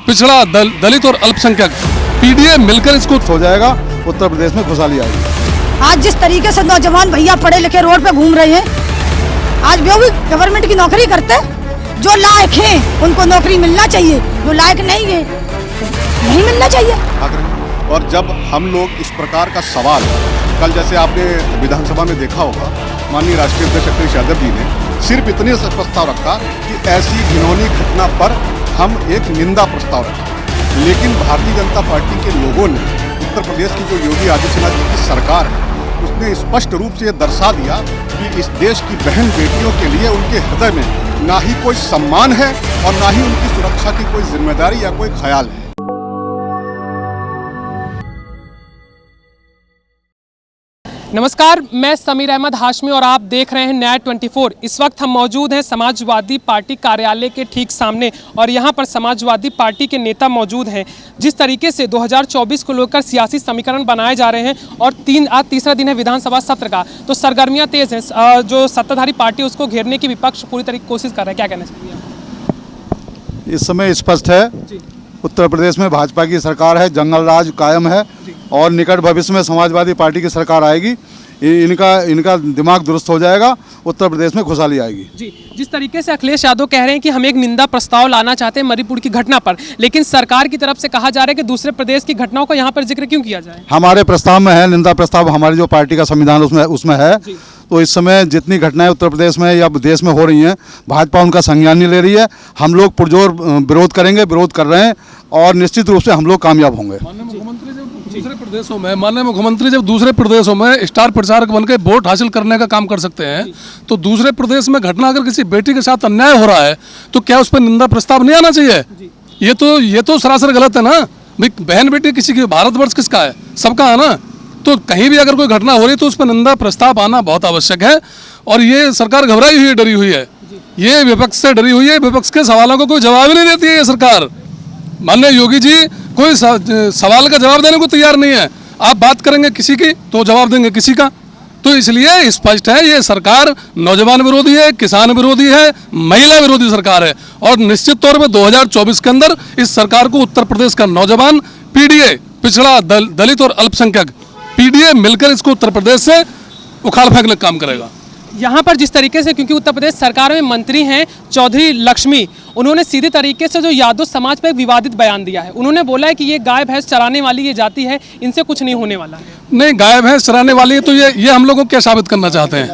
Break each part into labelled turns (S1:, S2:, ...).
S1: पिछड़ा, दलित और अल्पसंख्यक पीडीए मिलकर इसको
S2: हो जाएगा, उत्तर प्रदेश में खुशहाली आएगी।
S3: आज जिस तरीके से नौजवान भैया पढ़े लिखे रोड पे घूम रहे हैं, आज वो भी गवर्नमेंट की नौकरी करते, जो लायक हैं उनको नौकरी मिलना चाहिए, जो लायक नहीं है नहीं मिलना चाहिए।
S2: और जब हम लोग इस प्रकार का सवाल, कल जैसे आपने विधानसभा में देखा होगा, माननीय राष्ट्रीय अध्यक्ष अखिलेश यादव जी ने सिर्फ इतने से प्रस्ताव रखा कि ऐसी घिनौनी घटना पर हम एक निंदा प्रस्ताव रखें, लेकिन भारतीय जनता पार्टी के लोगों ने उत्तर प्रदेश की जो योगी आदित्यनाथ जी की सरकार है, उसने स्पष्ट रूप से ये दर्शा दिया कि इस देश की बहन बेटियों के लिए उनके हृदय में ना ही कोई सम्मान है और ना ही उनकी सुरक्षा की कोई जिम्मेदारी या कोई ख्याल है।
S4: नमस्कार, मैं समीर अहमद हाशमी और आप देख रहे हैं न्याय 24। इस वक्त हम मौजूद हैं समाजवादी पार्टी कार्यालय के ठीक सामने और यहां पर समाजवादी पार्टी के नेता मौजूद हैं। जिस तरीके से 2024 को लेकर सियासी समीकरण बनाए जा रहे हैं और आज तीसरा दिन है विधानसभा सत्र का, तो सरगर्मियां तेज हैं। जो सत्ताधारी पार्टी उसको घेरने की विपक्ष पूरी तरीके कोशिश कर रहा है, क्या कहना चाहिए?
S2: इस समय स्पष्ट है, उत्तर प्रदेश में भाजपा की सरकार है, जंगल राज कायम है और निकट भविष्य में समाजवादी पार्टी की सरकार आएगी। इनका दिमाग दुरुस्त हो जाएगा, उत्तर प्रदेश में खुशहाली आएगी।
S4: जी, जिस तरीके से अखिलेश यादव कह रहे हैं कि हम एक निंदा प्रस्ताव लाना चाहते हैं मणिपुर की घटना पर, लेकिन सरकार की तरफ से कहा जा रहा है कि दूसरे प्रदेश की घटनाओं का यहाँ पर जिक्र क्यों किया जाए?
S2: हमारे प्रस्ताव में है, निंदा प्रस्ताव हमारी जो पार्टी का संविधान उसमें है। तो इस समय जितनी घटनाएं उत्तर प्रदेश में या देश में हो रही हैं, भाजपा उनका संज्ञान नहीं ले रही है। हम लोग पुरजोर विरोध करेंगे, विरोध कर रहे हैं और निश्चित रूप से हम लोग कामयाब होंगे।
S1: माननीय मुख्यमंत्री जब दूसरे प्रदेशों में स्टार प्रचारक बनकर वोट हासिल करने का काम कर सकते हैं, तो दूसरे प्रदेश में घटना अगर किसी बेटी के साथ अन्याय हो रहा है तो क्या उस पर निंदा प्रस्ताव नहीं आना चाहिए? ये तो सरासर गलत है ना। भाई बहन बेटी किसी की, भारतवर्ष किसका है? सबका है ना। तो कहीं भी अगर कोई घटना हो रही तो उस पर निंदा प्रस्ताव आना बहुत आवश्यक है। और ये सरकार घबराई हुई है, डरी हुई है, ये विपक्ष से डरी हुई है। विपक्ष के सवालों को कोई जवाब ही नहीं देती है ये सरकार। माननीय योगी जी कोई सवाल का जवाब देने को तैयार नहीं है। आप बात करेंगे किसी की तो जवाब देंगे किसी का। तो इसलिए स्पष्ट है, ये सरकार नौजवान विरोधी है, किसान विरोधी है, महिला विरोधी सरकार है। और निश्चित तौर पर 2024 के अंदर इस सरकार को उत्तर प्रदेश का नौजवान, पीडीए, पिछड़ा, दलित और अल्पसंख्यक पीडीए मिलकर इसको उत्तर प्रदेश से उखाड़ फेंकने का काम करेगा।
S4: यहाँ पर जिस तरीके से, क्योंकि उत्तर प्रदेश सरकार में मंत्री हैं चौधरी लक्ष्मी, उन्होंने सीधे तरीके से जो यादव समाज पर एक विवादित बयान दिया है। उन्होंने बोला है कि ये गाय भैंस चराने वाली ये जाति है, इनसे कुछ नहीं होने वाला है।
S1: नहीं, गाय भैंस चराने वाली है तो ये हम लोगों को क्या साबित करना चाहते हैं?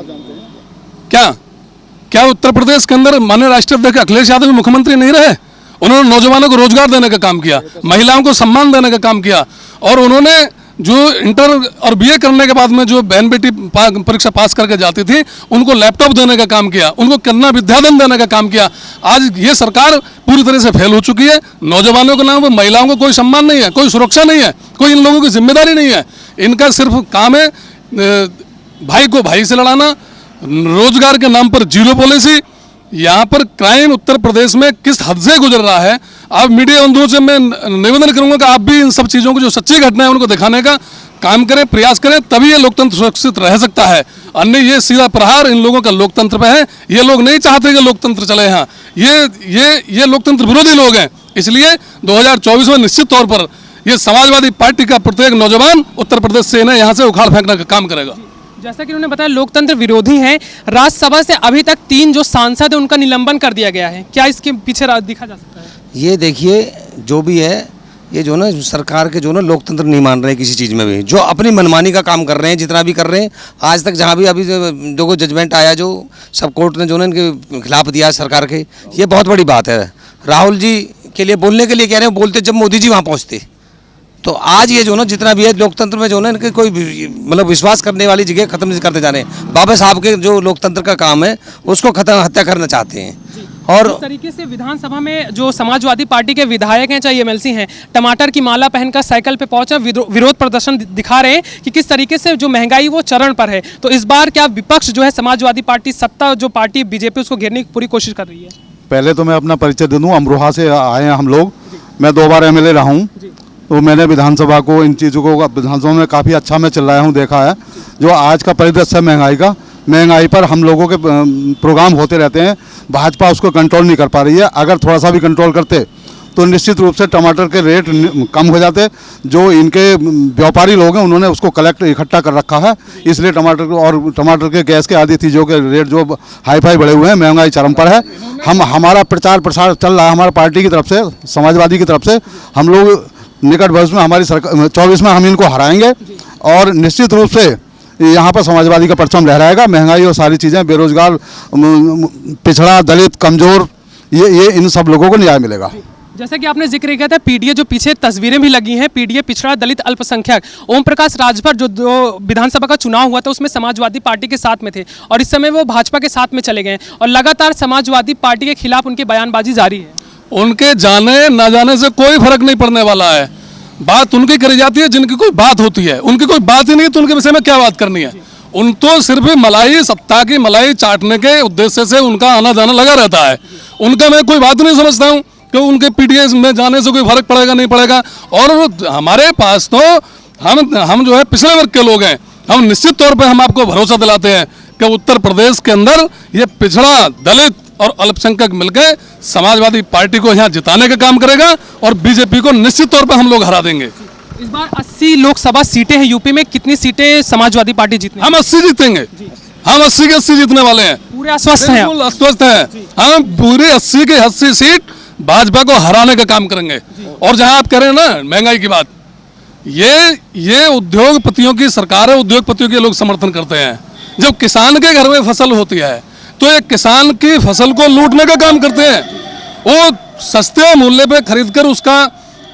S1: क्या उत्तर प्रदेश के अंदर माननीय राष्ट्रीय अध्यक्ष अखिलेश यादव मुख्यमंत्री नहीं रहे? उन्होंने नौजवानों को रोजगार देने का काम किया, महिलाओं को सम्मान देने का काम किया, और उन्होंने जो इंटर और बीए करने के बाद में जो बहन बेटी परीक्षा पास करके जाती थी उनको लैपटॉप देने का काम किया, उनको कन्या विद्याधन देने का काम किया। आज ये सरकार पूरी तरह से फेल हो चुकी है। नौजवानों के नाम पर महिलाओं को कोई सम्मान नहीं है, कोई सुरक्षा नहीं है, कोई इन लोगों की जिम्मेदारी नहीं है। इनका सिर्फ काम है भाई को भाई से लड़ाना, रोजगार के नाम पर जीरो पॉलिसी। यहाँ पर क्राइम उत्तर प्रदेश में किस हद से गुजर रहा है, आप मीडिया बंधुओं से मैं निवेदन करूंगा कि आप भी इन सब चीज़ों को, जो सच्ची घटना है, उनको दिखाने का काम करें, प्रयास करें, तभी ये लोकतंत्र सुरक्षित रह सकता है। अन्य ये सीधा प्रहार इन लोगों का लोकतंत्र पे है। ये लोग नहीं चाहते कि लोकतंत्र चले यहाँ। ये लोकतंत्र विरोधी लोग हैं। इसलिए 2024 में निश्चित तौर पर ये समाजवादी पार्टी का प्रत्येक नौजवान उत्तर प्रदेश से इन्हें यहाँ से उखाड़ फेंकने का काम करेगा।
S4: जैसा कि उन्होंने बताया लोकतंत्र विरोधी हैं। राज्यसभा से अभी तक 3 जो सांसद है उनका निलंबन कर दिया गया है, क्या इसके पीछे दिखा जा सकता है?
S5: ये देखिए, जो भी है, ये जो ना सरकार के जो ना लोकतंत्र नहीं मान रहे हैं किसी चीज़ में भी, जो अपनी मनमानी का काम कर रहे हैं, जितना भी कर रहे हैं आज तक, जहाँ भी अभी जो जजमेंट आया, जो सब कोर्ट ने जो ना इनके खिलाफ दिया सरकार के, ये बहुत बड़ी बात है। राहुल जी के लिए बोलने के लिए कह रहे हैं, बोलते जब मोदी जी वहाँ पहुँचते। तो आज ये जो ना जितना भी है लोकतंत्र में जो ना इनके कोई मतलब विश्वास करने वाली जगह खत्म नहीं करते जा रहे हैं। बाबा साहब के जो लोकतंत्र का काम है उसको हत्या करना चाहते हैं। और
S4: इस तरीके से विधानसभा में जो समाजवादी पार्टी के विधायक हैं, चाहे एमएलसी हैं, टमाटर की माला पहनकर साइकिल पे पहुंचे विरोध प्रदर्शन दिखा रहे हैं कि किस तरीके से जो महंगाई वो चरण पर है। तो इस बार क्या विपक्ष जो है, समाजवादी पार्टी, सत्ता जो पार्टी बीजेपी, उसको घेरने की पूरी कोशिश कर रही है?
S2: पहले तो मैं अपना परिचय दे दूँ। अमरोहा से आए हैं हम लोग। मैं 2 बार एमएलए रहा हूँ, तो मैंने विधानसभा को, इन चीज़ों को विधानसभा में काफ़ी अच्छा मैं चिल्लाया हूँ, देखा है। जो आज का परिदृश्य है महंगाई पर हम लोगों के प्रोग्राम होते रहते हैं, भाजपा उसको कंट्रोल नहीं कर पा रही है। अगर थोड़ा सा भी कंट्रोल करते तो निश्चित रूप से टमाटर के रेट कम हो जाते। जो इनके व्यापारी लोग हैं उन्होंने उसको इकट्ठा कर रखा है, इसलिए टमाटर के गैस के आदि चीज़ों के रेट जो हाई फाई बढ़े हुए हैं, महंगाई चरम पर है। हमारा प्रचार प्रसार चल रहा है हमारी पार्टी की तरफ से, समाजवादी की तरफ से। हम लोग निकट भविष्य में हमारी सरकार 24 में हम इनको हराएंगे और निश्चित रूप से यहाँ पर समाजवादी का परचम लहराएगा। महंगाई और सारी चीज़ें, बेरोजगार, पिछड़ा, दलित, कमज़ोर, ये इन सब लोगों को न्याय मिलेगा।
S4: जैसा कि आपने जिक्र किया था पीडीए, जो पीछे तस्वीरें भी लगी हैं, पीडीए पिछड़ा, दलित, अल्पसंख्यक, ओम प्रकाश राजभर जो विधानसभा का चुनाव हुआ था उसमें समाजवादी पार्टी के साथ में थे और इस समय वो भाजपा के साथ में चले गए और लगातार समाजवादी पार्टी के खिलाफ उनकी बयानबाजी जारी है।
S1: उनके जाने ना जाने से कोई फर्क नहीं पड़ने वाला है। बात उनकी करी जाती है जिनकी कोई बात होती है, उनकी कोई बात ही नहीं है तो उनके विषय में क्या बात करनी है। उन तो सिर्फ मलाई, सत्ता की मलाई चाटने के उद्देश्य से उनका आना जाना लगा रहता है। उनका मैं कोई बात नहीं समझता हूँ कि उनके पीडीए में जाने से कोई फर्क पड़ेगा नहीं पड़ेगा। और हमारे पास तो हम जो है पिछड़े वर्ग के लोग हैं, हम निश्चित तौर पर हम आपको भरोसा दिलाते हैं कि उत्तर प्रदेश के अंदर ये पिछड़ा, दलित और अल्पसंख्यक मिलकर समाजवादी पार्टी को यहाँ जिताने का काम करेगा और बीजेपी को निश्चित तौर पर हम लोग हरा देंगे।
S4: इस बार 80 लोकसभा सीटें हैं यूपी में, कितनी सीटें समाजवादी पार्टी जीतने?
S1: हम 80 जीतेंगे, हम 80 के 80 जीतने वाले हैं।
S4: पूरे आश्वस्त हैं?
S1: बिल्कुल आश्वस्त हैं। हम पूरी 80 की 80 सीट भाजपा को हराने का काम करेंगे। और जहां आप कह रहे हैं ना महंगाई की बात, ये उद्योगपतियों की सरकार है, उद्योगपतियों के लोग समर्थन करते हैं। जब किसान के घर में फसल होती है तो एक किसान की फसल को लूटने का काम करते हैं। वो सस्ते मूल्य पे खरीदकर उसका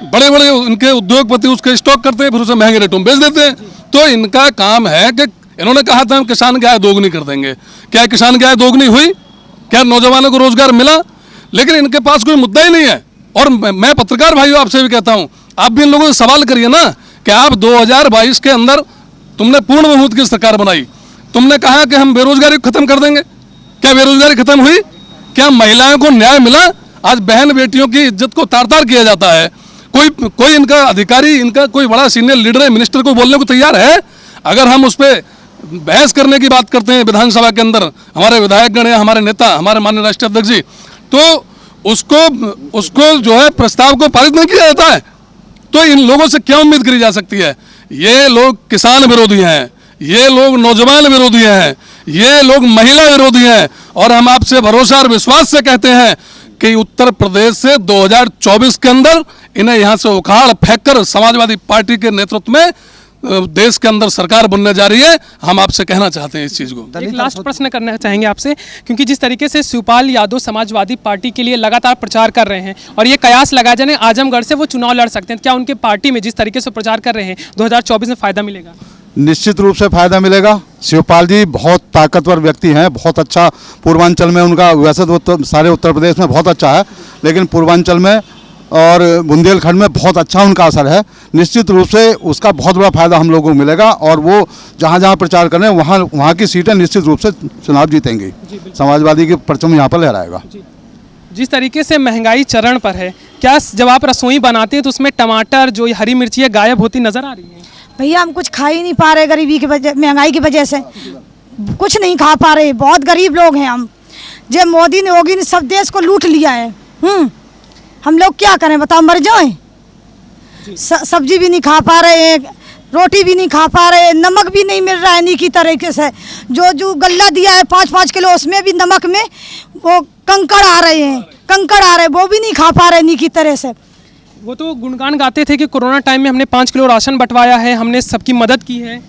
S1: बड़े बड़े इनके उद्योगपति उसके स्टॉक करते हैं, फिर उसे महंगे रेटों में बेच देते हैं। तो इनका काम है कि इन्होंने कहा था हम किसान की आय दोगुनी कर देंगे। क्या किसान की आय दोगुनी हुई? क्या नौजवानों को रोजगार मिला? लेकिन इनके पास कोई मुद्दा ही नहीं है। और मैं पत्रकार भाइयों आपसे भी कहता हूं, आप भी इन लोगों से सवाल करिए ना कि आप 2022 के अंदर तुमने पूर्ण बहुमत की सरकार बनाई, तुमने कहा कि हम बेरोजगारी खत्म कर देंगे। क्या बेरोजगारी खत्म हुई? क्या महिलाओं को न्याय मिला? आज बहन बेटियों की इज्जत को तार तार किया जाता है। कोई इनका अधिकारी, इनका कोई बड़ा सीनियर लीडर है, मिनिस्टर को बोलने को तैयार है? अगर हम उस पर बहस करने की बात करते हैं विधानसभा के अंदर, हमारे विधायकगण या हमारे नेता, हमारे माननीय राष्ट्रीय अध्यक्ष जी, तो उसको जो है प्रस्ताव को पारित नहीं किया जाता है। तो इन लोगों से क्या उम्मीद करी जा सकती है? ये लोग किसान विरोधी हैं, ये लोग नौजवान विरोधी हैं, ये लोग महिला विरोधी हैं। और हम आपसे भरोसा और विश्वास से कहते हैं कि उत्तर प्रदेश से 2024 के अंदर इन्हें यहाँ से उखाड़ फेंककर समाजवादी पार्टी के नेतृत्व में देश के अंदर सरकार बनने जा रही है। हम आपसे कहना चाहते हैं इस चीज़ को।
S4: एक लास्ट प्रश्न करना चाहेंगे आपसे, क्योंकि जिस तरीके से शिवपाल यादव समाजवादी पार्टी के लिए लगातार प्रचार कर रहे हैं और ये कयास लगा जाने आजमगढ़ से वो चुनाव लड़ सकते हैं, क्या उनके पार्टी में जिस तरीके से प्रचार कर रहे हैं 2024 में फायदा मिलेगा?
S2: निश्चित रूप से फायदा मिलेगा। शिवपाल जी बहुत ताकतवर व्यक्ति हैं, बहुत अच्छा पूर्वांचल में उनका, वैसे तो सारे उत्तर प्रदेश में बहुत अच्छा है, लेकिन पूर्वांचल में और बुंदेलखंड में बहुत अच्छा उनका असर है। निश्चित रूप से उसका बहुत बड़ा फायदा हम लोगों को मिलेगा और वो जहाँ जहाँ प्रचार कर रहे हैं वहाँ की सीटें निश्चित रूप से चुनाव जीतेंगी। समाजवादी के परचम यहाँ पर लहराएगा।
S4: जिस तरीके से महंगाई चरण पर है, क्या जब आप रसोई बनाते हैं तो उसमें टमाटर, जो हरी मिर्ची है, गायब होती नजर आ रही है?
S3: भैया हम कुछ खा ही नहीं पा रहे, गरीबी की वजह, महंगाई की वजह से कुछ नहीं खा पा रहे, बहुत गरीब लोग हैं हम। जब मोदी ने योगी ने सब देश को लूट लिया है, हम लोग क्या करें बताओ, मर जाएं? सब्जी भी नहीं खा पा रहे, रोटी भी नहीं खा पा रहे, नमक भी नहीं मिल रहा है नी तरीके से। जो गल्ला दिया है 5-5 किलो, उसमें भी नमक में वो कंकड़ आ रहे हैं, वो भी नहीं खा पा रहे नी की तरह से।
S4: वो तो गुणगान गाते थे कि कोरोना टाइम में हमने 5 किलो राशन बंटवाया है, हमने सबकी मदद की है।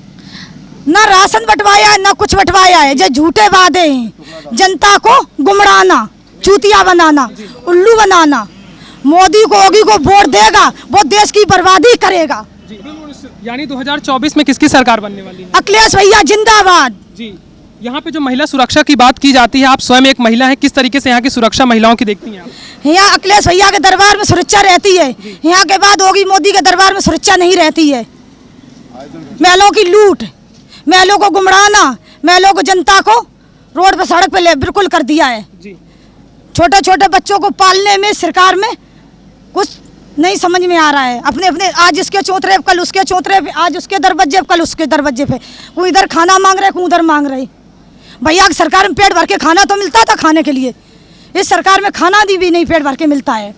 S3: ना राशन बंटवाया है, ना कुछ बंटवाया है। जो झूठे वादे हैं, जनता को गुमराना, चूतिया बनाना, उल्लू बनाना। मोदी को, योगी को वोट देगा, वो देश की बर्बादी करेगा।
S4: यानी 2024 में किसकी सरकार बनने वाली है?
S3: अखिलेश भैया जिंदाबाद जी।
S4: यहाँ पे जो महिला सुरक्षा की बात की जाती है, आप स्वयं एक महिला हैं, किस तरीके से यहाँ की सुरक्षा महिलाओं की देखती हैं आप?
S3: यहाँ अखिलेश भैया के दरबार में सुरक्षा रहती है, यहाँ के बाद योगी मोदी के दरबार में सुरक्षा नहीं रहती है। महलों की लूट, महलों को गुमराना, महलों को, जनता को रोड पर, सड़क पे बिल्कुल कर दिया है। छोटे छोटे बच्चों को पालने में सरकार में कुछ नहीं समझ में आ रहा है। अपने अपने आज इसके चौतरे पे, कल उसके चौतरे पे, आज उसके दरवाजे पे, कल उसके दरवाजे पे, कोई इधर खाना मांग रहे, कोई उधर मांग रहे। भैया की सरकार में पेट भर के खाना तो मिलता था खाने के लिए, इस सरकार में खाना भी नहीं पेट भर के मिलता है।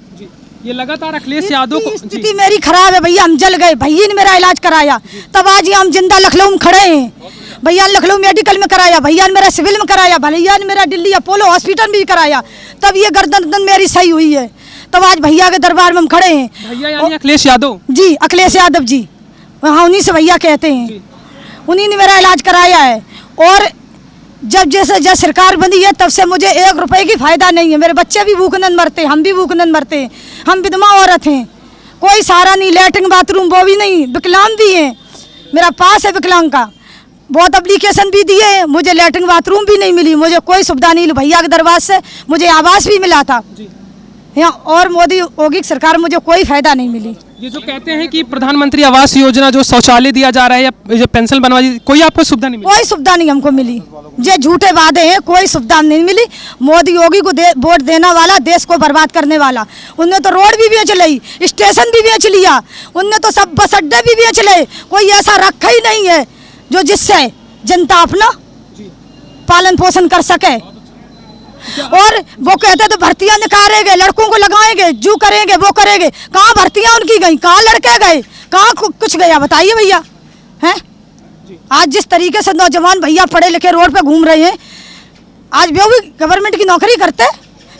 S4: ये लगातार अखिलेश यादव को
S3: स्थिति मेरी खराब है भैया, हम जल गए। भैया ने मेरा इलाज कराया, तब आज हम जिंदा लखनऊ में खड़े हैं। भैया ने लखनऊ मेडिकल में कराया, भैया ने मेरा सिविल में कराया, भैया ने मेरा दिल्ली अपोलो हॉस्पिटल में भी कराया, तब ये गर्दन मेरी सही हुई है। तब आज भैया के दरबार में हम खड़े हैं।
S4: भैया यानी अखिलेश यादव
S3: जी, अखिलेश यादव जी, हाँ उन्हीं से भैया कहते हैं। उन्हीं ने मेरा इलाज कराया है। और जब सरकार बनी है तब से मुझे 1 रुपए की फायदा नहीं है। मेरे बच्चे भी भूखनंद मरते, हम भी भूखनंद मरते हैं। हम विधवा औरत हैं, कोई सहारा नहीं, लैट्रिन बाथरूम वो भी नहीं, विकलांग भी हैं। मेरा पास है विकलांग का, बहुत एप्लीकेशन भी दिए हैं, मुझे लैट्रिन बाथरूम भी नहीं मिली, मुझे कोई सुविधा नहीं। भैया के दरबार से मुझे आवास भी मिला था यहाँ, और मोदी योगी की सरकार में मुझे कोई फायदा नहीं मिली।
S4: ये जो कहते हैं कि प्रधानमंत्री आवास योजना, जो शौचालय दिया जा रहा है या जो पेंशन बनवा, कोई आपको सुविधा नहीं मिली?
S3: कोई सुविधा नहीं हमको मिली, ये झूठे वादे हैं, कोई सुविधा नहीं मिली। मोदी योगी को वोट देने वाला देश को बर्बाद करने वाला, उनने तो रोड भी बेच ली, स्टेशन भी बेच लिया, उनने तो सब बस अड्डे भी बेच ले। कोई ऐसा रखा ही नहीं है जो जिससे जनता अपना पालन पोषण कर सके। और वो कहते तो भर्तियां निकालेंगे, लड़कों को लगाएंगे, जो करेंगे वो करेंगे। कहाँ भर्तियां उनकी गई, कहाँ लड़के गए, कहाँ कुछ गया, बताइए भैया। हैं आज जिस तरीके से नौजवान भैया पढ़े लिखे रोड पे घूम रहे हैं, आज वो भी गवर्नमेंट की नौकरी करते,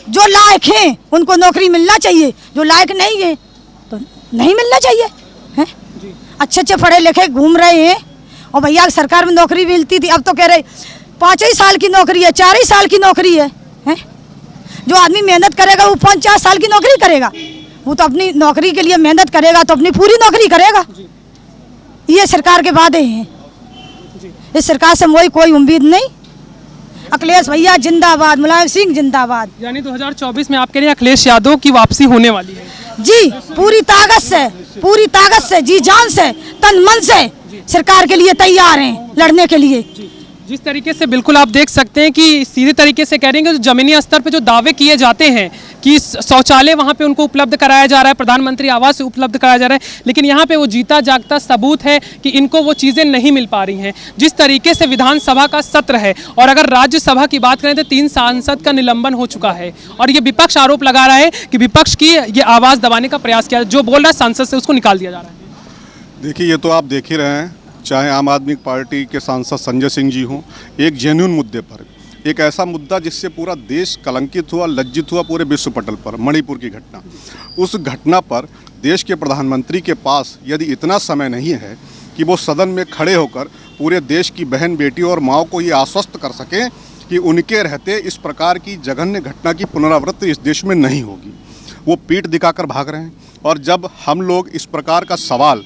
S3: जो लायक हैं उनको नौकरी मिलना चाहिए, जो लायक नहीं है तो नहीं मिलना चाहिए। हैं अच्छे अच्छे पढ़े लिखे घूम रहे हैं, और भैया सरकार में नौकरी मिलती थी, अब तो कह रहे 5 ही साल की नौकरी है, 4 ही साल की नौकरी है। हैं जो आदमी मेहनत करेगा वो 5-4 साल की नौकरी करेगा, वो तो अपनी नौकरी के लिए मेहनत करेगा तो अपनी पूरी नौकरी करेगा। ये सरकार के वादे हैं, इस सरकार से कोई उम्मीद नहीं। अखिलेश भैया जिंदाबाद, मुलायम सिंह जिंदाबाद।
S4: यानी 2024 में आप कह रहे हैं अखिलेश यादव की वापसी होने वाली है?
S3: जी, पूरी ताकत से, जी जान से, तन मन से सरकार के लिए तैयार हैं लड़ने के लिए।
S4: जिस तरीके से बिल्कुल आप देख सकते हैं कि सीधे तरीके से कह रहे हैं कि जमीनी स्तर पे जो दावे किए जाते हैं कि शौचालय वहाँ पे उनको उपलब्ध कराया जा रहा है, प्रधानमंत्री आवास उपलब्ध कराया जा रहा है, लेकिन यहाँ पे वो जीता जागता सबूत है कि इनको वो चीज़ें नहीं मिल पा रही हैं। जिस तरीके से विधानसभा का सत्र है, और अगर राज्यसभा की बात करें तो 3 सांसद का निलंबन हो चुका है, और ये विपक्ष आरोप लगा रहा है कि विपक्ष की ये आवाज़ दबाने का प्रयास किया, जो बोल रहा है सांसद से उसको निकाल दिया जा रहा है।
S2: देखिए, ये तो आप देख ही रहे हैं, चाहे आम आदमी पार्टी के सांसद संजय सिंह जी हों, एक जेन्युइन मुद्दे पर, एक ऐसा मुद्दा जिससे पूरा देश कलंकित हुआ, लज्जित हुआ पूरे विश्व पटल पर, मणिपुर की घटना। उस घटना पर देश के प्रधानमंत्री के पास यदि इतना समय नहीं है कि वो सदन में खड़े होकर पूरे देश की बहन बेटियों और माँओं को ये आश्वस्त कर सकें कि उनके रहते इस प्रकार की जघन्य घटना की पुनरावृत्ति इस देश में नहीं होगी, वो पीठ दिखाकर भाग रहे हैं। और जब हम लोग इस प्रकार का सवाल,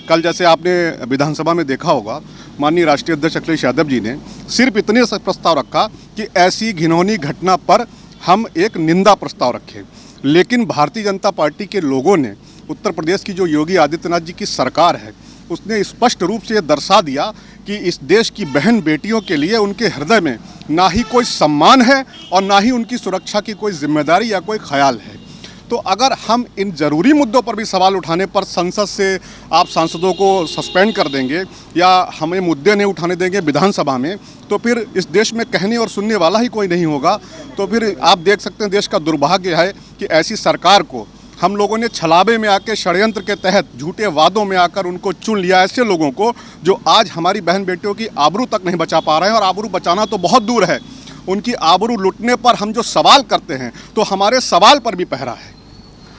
S2: कल जैसे आपने विधानसभा में देखा होगा, माननीय राष्ट्रीय अध्यक्ष अखिलेश यादव जी ने सिर्फ इतने से प्रस्ताव रखा कि ऐसी घिनौनी घटना पर हम एक निंदा प्रस्ताव रखें, लेकिन भारतीय जनता पार्टी के लोगों ने, उत्तर प्रदेश की जो योगी आदित्यनाथ जी की सरकार है, उसने स्पष्ट रूप से ये दर्शा दिया कि इस देश की बहन बेटियों के लिए उनके हृदय में ना ही कोई सम्मान है और ना ही उनकी सुरक्षा की कोई जिम्मेदारी या कोई ख्याल है। तो अगर हम इन ज़रूरी मुद्दों पर भी सवाल उठाने पर संसद से आप सांसदों को सस्पेंड कर देंगे या हमें मुद्दे नहीं उठाने देंगे विधानसभा में, तो फिर इस देश में कहने और सुनने वाला ही कोई नहीं होगा। तो फिर आप देख सकते हैं, देश का दुर्भाग्य है कि ऐसी सरकार को हम लोगों ने छलावे में आके, षड्यंत्र के तहत, झूठे वादों में आकर उनको चुन लिया, ऐसे लोगों को जो आज हमारी बहन बेटियों की आबरू तक नहीं बचा पा रहे हैं। और आबरू बचाना तो बहुत दूर है, उनकी आबरू लुटने पर हम जो सवाल करते हैं तो हमारे सवाल पर भी पहरा है।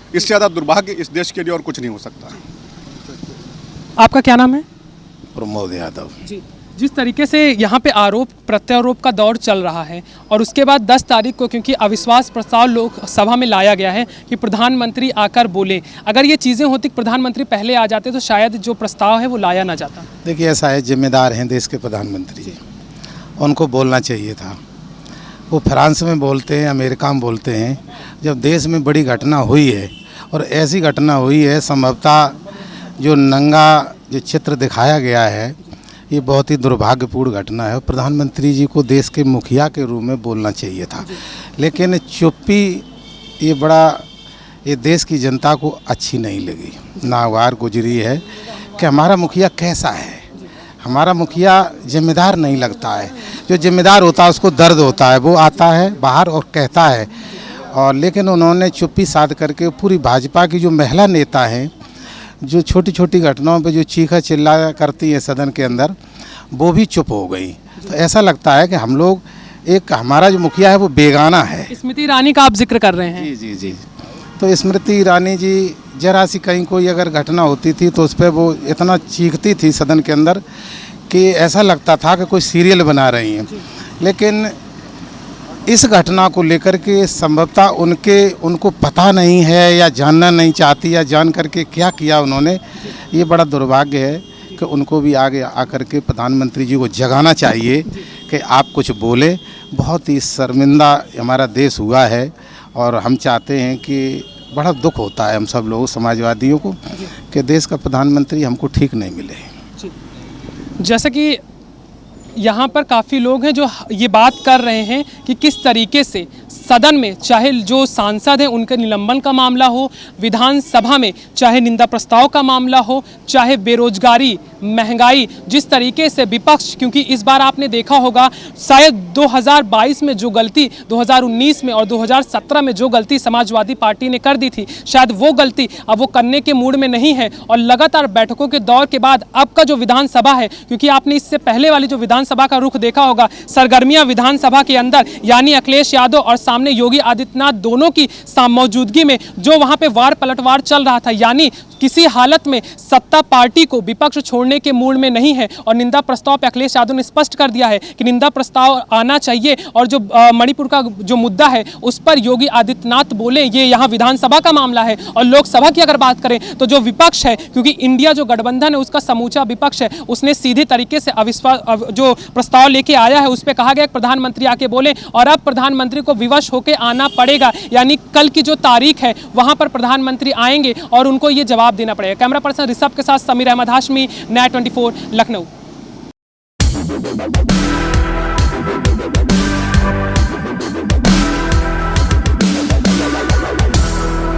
S2: इससे ज़्यादा दुर्भाग्य इस देश के लिए और कुछ नहीं हो सकता।
S4: आपका क्या नाम है?
S6: प्रमोद यादव
S4: जी। जिस तरीके से यहाँ पे आरोप प्रत्यारोप का दौर चल रहा है, और उसके बाद 10 तारीख को क्योंकि अविश्वास प्रस्ताव लोकसभा में लाया गया है कि प्रधानमंत्री आकर बोले, अगर ये चीज़ें होती, प्रधानमंत्री पहले आ जाते तो शायद जो प्रस्ताव है वो लाया ना जाता।
S6: देखिए, ऐसा है, जिम्मेदार हैं देश के प्रधानमंत्री जी, उनको बोलना चाहिए था। वो फ्रांस में बोलते हैं, अमेरिका में बोलते हैं। जब देश में बड़ी घटना हुई है, और ऐसी घटना हुई है, संभवतः जो नंगा जो चित्र दिखाया गया है, ये बहुत ही दुर्भाग्यपूर्ण घटना है। प्रधानमंत्री जी को देश के मुखिया के रूप में बोलना चाहिए था, लेकिन चुप्पी ये देश की जनता को अच्छी नहीं लगी, नागवार गुजरी है कि हमारा मुखिया कैसा है। हमारा मुखिया जिम्मेदार नहीं लगता है। जो जिम्मेदार होता है उसको दर्द होता है, वो आता है बाहर और कहता है, और लेकिन उन्होंने चुप्पी साध करके पूरी भाजपा की जो महिला नेता हैं, जो छोटी छोटी घटनाओं पे जो चीखा चिल्ला करती है सदन के अंदर, वो भी चुप हो गई। तो ऐसा लगता है कि हम लोग, एक हमारा जो मुखिया है वो बेगाना है।
S4: स्मृति ईरानी का आप जिक्र कर रहे हैं।
S6: जी जी जी। तो स्मृति ईरानी जी जरा सी कहीं कोई अगर घटना होती थी तो उस पर वो इतना चीखती थी सदन के अंदर कि ऐसा लगता था कि कोई सीरियल बना रही हैं। लेकिन इस घटना को लेकर के संभवतः उनको पता नहीं है या जानना नहीं चाहती, या जान करके क्या किया उन्होंने, ये बड़ा दुर्भाग्य है कि उनको भी आगे आकर के प्रधानमंत्री जी को जगाना चाहिए कि आप कुछ बोले। बहुत ही शर्मिंदा हमारा देश हुआ है और हम चाहते हैं कि, बड़ा दुख होता है हम सब लोग समाजवादियों को कि देश का प्रधानमंत्री हमको ठीक नहीं मिले।
S4: जैसा कि यहाँ पर काफ़ी लोग हैं जो ये बात कर रहे हैं कि किस तरीके से सदन में चाहे जो सांसद हैं उनके निलंबन का मामला हो, विधानसभा में चाहे निंदा प्रस्ताव का मामला हो, चाहे बेरोजगारी, महंगाई, जिस तरीके से विपक्ष, क्योंकि इस बार आपने देखा होगा शायद 2022 में जो गलती 2019 में और 2017 में जो गलती समाजवादी पार्टी ने कर दी थी, शायद वो गलती अब वो करने के मूड में नहीं है। और लगातार बैठकों के दौर के बाद अब का जो विधानसभा है, क्योंकि आपने इससे पहले वाली जो विधानसभा का रुख देखा होगा, सरगर्मियां विधानसभा के अंदर, यानी अखिलेश यादव और सामने योगी आदित्यनाथ दोनों की मौजूदगी में जो वहां पे वार पलटवार चल रहा था, यानी किसी हालत में सत्ता पार्टी को विपक्ष छोड़ने के मूड में नहीं है। और निंदा प्रस्ताव पे अखिलेश यादव ने स्पष्ट कर दिया है कि निंदा प्रस्ताव आना चाहिए, और जो मणिपुर का जो मुद्दा है उस पर योगी आदित्यनाथ बोले, ये यहाँ विधानसभा का मामला है। और लोकसभा की अगर बात करें तो जो विपक्ष है, क्योंकि इंडिया जो गठबंधन है उसका समूचा विपक्ष है, उसने सीधे तरीके से अविश्वास जो प्रस्ताव लेके आया है उस पर कहा गया प्रधानमंत्री आके बोले, और अब प्रधानमंत्री को विवश होकर आना पड़ेगा, यानी कल की जो तारीख है वहां पर प्रधानमंत्री आएंगे और उनको ये जवाब देना पड़ेगा। कैमरा पर्सन ऋषभ के साथ समीर अहमद हाशमी, न्याय 24 लखनऊ।